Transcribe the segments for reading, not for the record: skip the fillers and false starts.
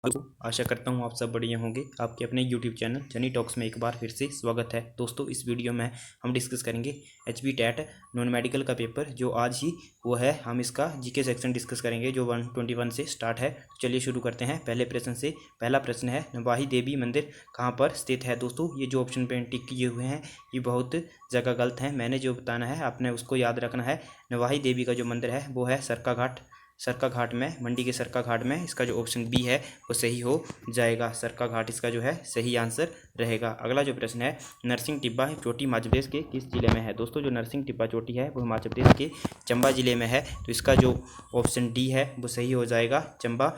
Hello, आशा करता हूँ आप सब बढ़िया होंगे। आपके अपने यूट्यूब चैनल जनी टॉक्स में एक बार फिर से स्वागत है। दोस्तों, इस वीडियो में हम डिस्कस करेंगे HB टेट नॉन मेडिकल का पेपर जो आज ही वो है। हम इसका जीके सेक्शन डिस्कस करेंगे जो 121 से स्टार्ट है। तो चलिए शुरू करते हैं पहले प्रश्न से। पहला प्रश्न है, नवाही देवी मंदिर कहाँ पर स्थित है। दोस्तों, ये जो ऑप्शन पे टिक किए हुए हैं ये बहुत जगह गलत है। मैंने जो बताना है आपने उसको याद रखना है। नवाही देवी का जो मंदिर है वो है सरका घाट में, मंडी के सरका घाट में। इसका जो ऑप्शन बी है वो सही हो जाएगा। सरका घाट इसका जो है सही आंसर रहेगा। अगला जो प्रश्न है, नरसिंह टिब्बा चोटी हिमाचल प्रदेश के किस जिले में है। दोस्तों, जो नरसिंह टिब्बा चोटी है वो हिमाचल प्रदेश के चंबा जिले में है। तो इसका जो ऑप्शन डी है वो सही हो जाएगा। चंबा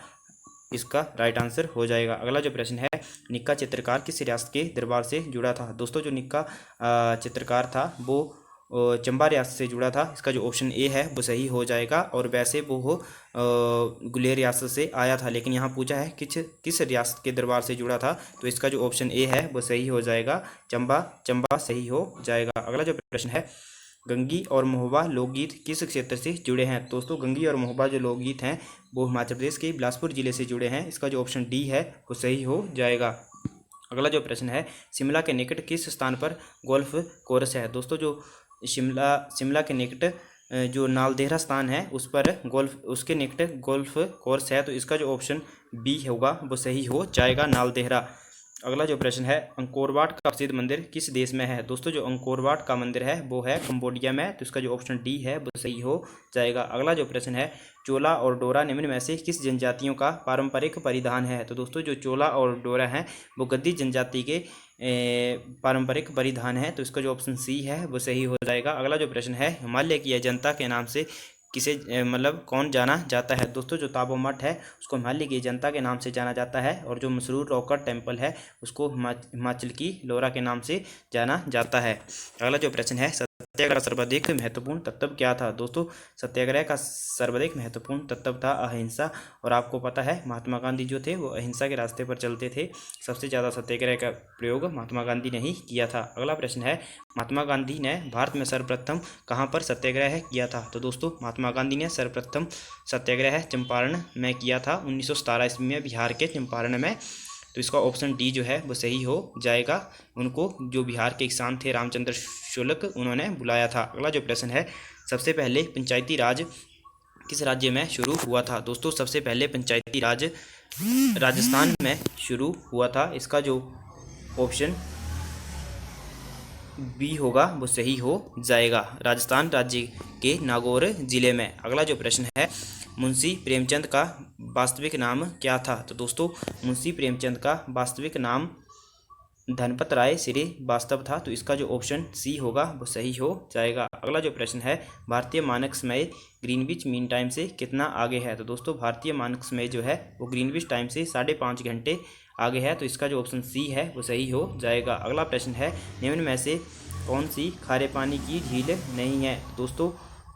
इसका राइट आंसर हो जाएगा। अगला जो प्रश्न है, निक्का चित्रकार किस रियासत के दरबार से जुड़ा था। दोस्तों, जो निक्का चित्रकार था वो चंबा रियासत से जुड़ा था। इसका जो ऑप्शन ए है वो सही हो जाएगा। और वैसे वो गुलेर रियासत से आया था, लेकिन यहाँ पूछा है किस रियासत के दरबार से जुड़ा था। तो इसका जो ऑप्शन ए है वो सही हो जाएगा। चंबा सही हो जाएगा। अगला जो प्रश्न है, गंगी और महोबा लोकगीत किस क्षेत्र से जुड़े हैं। दोस्तों, गंगी और महोबा जो लोकगीत हैं वो हिमाचल प्रदेश के बिलासपुर जिले से जुड़े हैं। इसका जो ऑप्शन डी है वो सही हो जाएगा। अगला जो प्रश्न है, शिमला के निकट किस स्थान पर गोल्फ कोर्स है। दोस्तों, जो शिमला के निकट जो नालदेहरा स्थान है उस पर उसके निकट गोल्फ कोर्स है। तो इसका जो ऑप्शन बी होगा वो सही हो जाएगा, नालदेहरा। अगला जो प्रश्न है, अंकोरवाट का प्रसिद्ध मंदिर किस देश में है। दोस्तों, जो अंकोरवाट का मंदिर है वो है कंबोडिया में। तो इसका जो ऑप्शन डी है वो सही हो जाएगा। अगला जो प्रश्न है, चोला और डोरा निम्न में से किस जनजातियों का पारंपरिक परिधान है। तो दोस्तों, जो चोला और डोरा है वो गद्दी जनजाति के पारंपरिक परिधान है। तो इसका जो ऑप्शन सी है वो सही हो जाएगा। अगला जो प्रश्न है, हिमालय की अजंता के नाम से किसे मतलब कौन जाना जाता है। दोस्तों, जो ताबो मठ है उसको हिमालय की जनता के नाम से जाना जाता है। और जो मसरूर रॉकर टेम्पल है उसको हिमाचल की लोरा के नाम से जाना जाता है। अगला जो प्रश्न है, सत्याग्रह सर्वाधिक महत्वपूर्ण तत्व क्या था। दोस्तों, सत्याग्रह का सर्वाधिक महत्वपूर्ण तत्व था अहिंसा। और आपको पता है महात्मा गांधी जो थे वो अहिंसा के रास्ते पर चलते थे। सबसे ज़्यादा सत्याग्रह का प्रयोग महात्मा गांधी ने ही किया था। अगला प्रश्न है, महात्मा गांधी ने भारत में सर्वप्रथम कहाँ पर सत्याग्रह किया था। तो दोस्तों, महात्मा गांधी ने सर्वप्रथम सत्याग्रह चंपारण में किया था 1917 ईस्वी में, बिहार के चंपारण में। तो इसका ऑप्शन डी जो है वो सही हो जाएगा। उनको जो बिहार के किसान थे रामचंद्र शुक्ल उन्होंने बुलाया था। अगला जो प्रश्न है, सबसे पहले पंचायती राज किस राज्य में शुरू हुआ था। दोस्तों, सबसे पहले पंचायती राज राजस्थान में शुरू हुआ था। इसका जो ऑप्शन बी होगा वो सही हो जाएगा, राजस्थान राज्य के नागौर जिले में। अगला जो प्रश्न है, मुंशी प्रेमचंद का वास्तविक नाम क्या था। तो दोस्तों, मुंशी प्रेमचंद का वास्तविक नाम धनपत राय श्रीवास्तव था। तो इसका जो ऑप्शन सी होगा वो सही हो जाएगा। अगला जो प्रश्न है, भारतीय मानक समय ग्रीनविच मीन टाइम से कितना आगे है। तो दोस्तों, भारतीय मानक समय जो है वो ग्रीनविच टाइम से 5.5 घंटे आगे है। तो इसका जो ऑप्शन सी है वो सही हो जाएगा। अगला प्रश्न है, निम्न में से कौन सी खारे पानी की झील नहीं है। दोस्तों,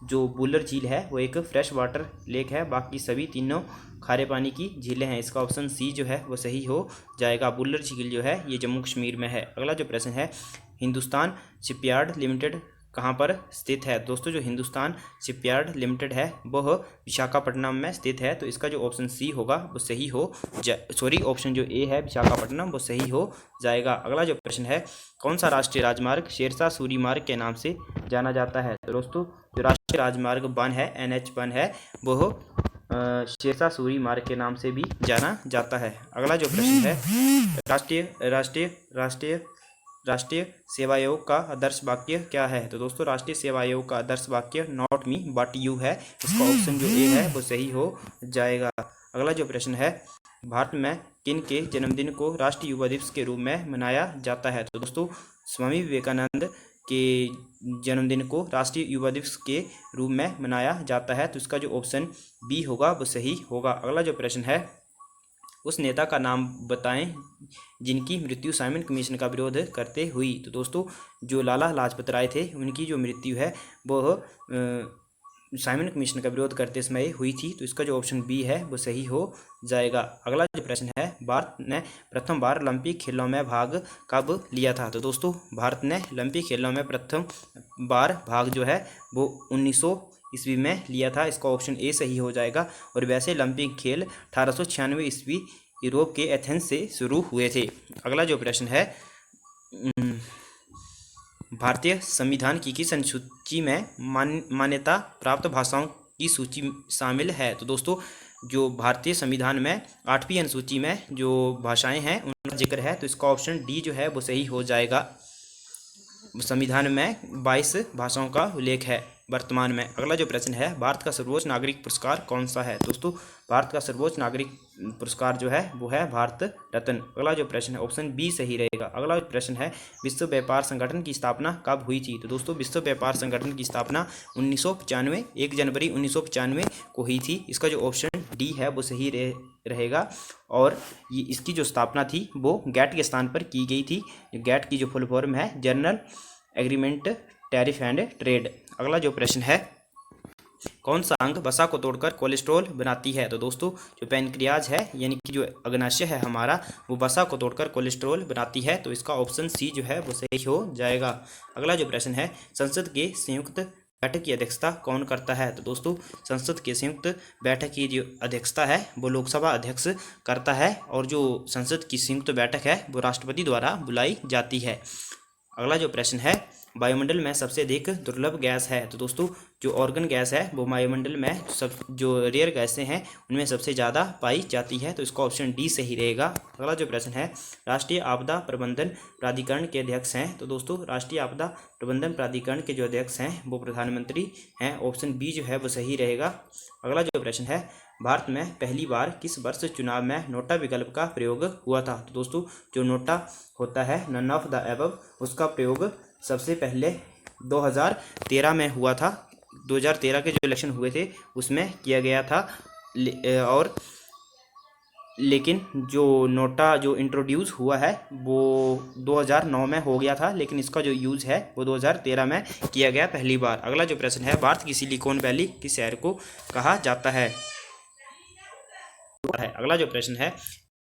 जो बुलर झील है वो एक फ्रेश वाटर लेक है, बाकी सभी तीनों खारे पानी की झीलें हैं। इसका ऑप्शन सी जो है वो सही हो जाएगा। बुलर झील जो है ये जम्मू कश्मीर में है। अगला जो प्रश्न है, हिंदुस्तान शिपयार्ड लिमिटेड कहाँ पर स्थित है। दोस्तों, जो हिंदुस्तान शिपयार्ड लिमिटेड है वह विशाखापट्टनम में स्थित है। तो इसका जो ऑप्शन सी होगा वो सही हो ऑप्शन जो ए है विशाखापट्टनम वो सही हो जाएगा। अगला जो प्रश्न है, कौन सा राष्ट्रीय राजमार्ग शेरशाह सूरी मार्ग के नाम से जाना जाता है। तो दोस्तों, जो राष्ट्रीय राजमार्ग 1 है NH1 है वह शेरशाह सूरी मार्ग के नाम से भी जाना जाता है। अगला जो प्रश्न है, राष्ट्रीय राष्ट्रीय राष्ट्रीय राष्ट्रीय सेवा आयोग का आदर्श वाक्य क्या है। तो दोस्तों, राष्ट्रीय सेवा आयोग का आदर्श वाक्य नॉट मी बट यू है। इसका ऑप्शन जो ए है वो सही हो जाएगा। अगला जो प्रश्न है, भारत में किन के जन्मदिन को राष्ट्रीय युवा दिवस के रूप में मनाया जाता है। तो दोस्तों, स्वामी विवेकानंद के जन्मदिन को राष्ट्रीय युवा दिवस के रूप में मनाया जाता है। तो इसका जो ऑप्शन बी होगा वो सही होगा। अगला जो प्रश्न है, उस नेता का नाम बताएं जिनकी मृत्यु साइमन कमीशन का विरोध करते हुई। तो दोस्तों, जो लाला लाजपत राय थे उनकी जो मृत्यु है वह साइमन कमीशन का विरोध करते समय हुई थी। तो इसका जो ऑप्शन बी है वो सही हो जाएगा। अगला जो प्रश्न है, भारत ने प्रथम बार ओलंपिक खेलों में भाग कब लिया था। तो दोस्तों, भारत ने ओलंपिक खेलों में प्रथम बार भाग जो है वो 1900 ईस्वी में लिया था। इसका ऑप्शन ए सही हो जाएगा। और वैसे ओलंपिक खेल 1896 ईस्वी यूरोप के एथेंस से शुरू हुए थे। अगला जो प्रश्न है, भारतीय संविधान की किस अनुसूची में मान्यता प्राप्त भाषाओं की सूची शामिल है? तो दोस्तों जो भारतीय संविधान में 8वीं अनुसूची में जो भाषाएं हैं उनका जिक्र है, तो इसका ऑप्शन डी जो है वो सही हो जाएगा। संविधान में 22 भाषाओं का उल्लेख है वर्तमान में। अगला जो प्रश्न है, भारत का सर्वोच्च नागरिक पुरस्कार कौन सा है? दोस्तों भारत का सर्वोच्च नागरिक पुरस्कार जो है वो है भारत रत्न। अगला जो प्रश्न है ऑप्शन बी सही रहेगा। अगला प्रश्न है, विश्व व्यापार संगठन की स्थापना कब हुई थी? तो दोस्तों विश्व व्यापार संगठन की स्थापना 1995 1 जनवरी 1995 को हुई थी। इसका जो ऑप्शन डी है वो सही रहेगा। और ये इसकी जो स्थापना थी वो गैट के स्थान पर की गई थी। गैट की जो फुल फॉर्म है general agreement tariff and trade. अगला जो प्रश्न है, कौन सा अंग वसा को तोड़कर कोलेस्ट्रॉल बनाती है? तो दोस्तों जो पैनक्रियाज है यानी कि जो अग्नाशय है हमारा, वो वसा को तोड़कर कोलेस्ट्रॉल बनाती है। तो इसका ऑप्शन सी जो है वो सही हो जाएगा। अगला जो प्रश्न है, संसद के संयुक्त बैठक की अध्यक्षता कौन करता है? तो दोस्तों संसद के संयुक्त बैठक की जो अध्यक्षता है वो लोकसभा अध्यक्ष करता है, और जो संसद की संयुक्त बैठक है वो राष्ट्रपति द्वारा बुलाई जाती है। अगला जो प्रश्न है, वायुमंडल में सबसे अधिक दुर्लभ गैस है? तो दोस्तों जो ऑर्गन गैस है वो वायुमंडल में सब जो रेयर गैसें हैं उनमें सबसे ज़्यादा पाई जाती है। तो इसका ऑप्शन डी सही रहेगा। अगला जो प्रश्न है, राष्ट्रीय आपदा प्रबंधन प्राधिकरण के अध्यक्ष हैं? तो दोस्तों राष्ट्रीय आपदा प्रबंधन प्राधिकरण के जो अध्यक्ष हैं वो प्रधानमंत्री हैं। ऑप्शन बी जो है वो सही रहेगा। अगला जो प्रश्न है, भारत में पहली बार किस वर्ष चुनाव में नोटा विकल्प का प्रयोग हुआ था? तो दोस्तों जो नोटा होता है नन ऑफ द एबव, उसका प्रयोग सबसे पहले 2013 में हुआ था। 2013 के जो इलेक्शन हुए थे उसमें किया गया था। और लेकिन जो नोटा जो इंट्रोड्यूस हुआ है वो 2009 में हो गया था, लेकिन इसका जो यूज़ है वो 2013 में किया गया पहली बार। अगला जो प्रश्न है, भारत की सिलिकॉन वैली किस शहर को कहा जाता है? अगला जो प्रश्न है,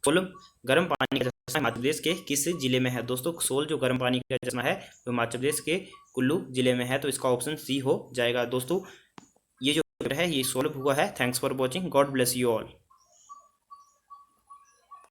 सोल गर्म पानी का चश्मा हिमाचल प्रदेश के किस जिले में है? दोस्तों सोल जो गर्म पानी का चश्मा है वो हिमाचल प्रदेश के कुल्लू जिले में है। तो इसका ऑप्शन सी हो जाएगा। दोस्तों ये जो है ये सॉल्व हुआ है। Thanks for watching, God bless you all.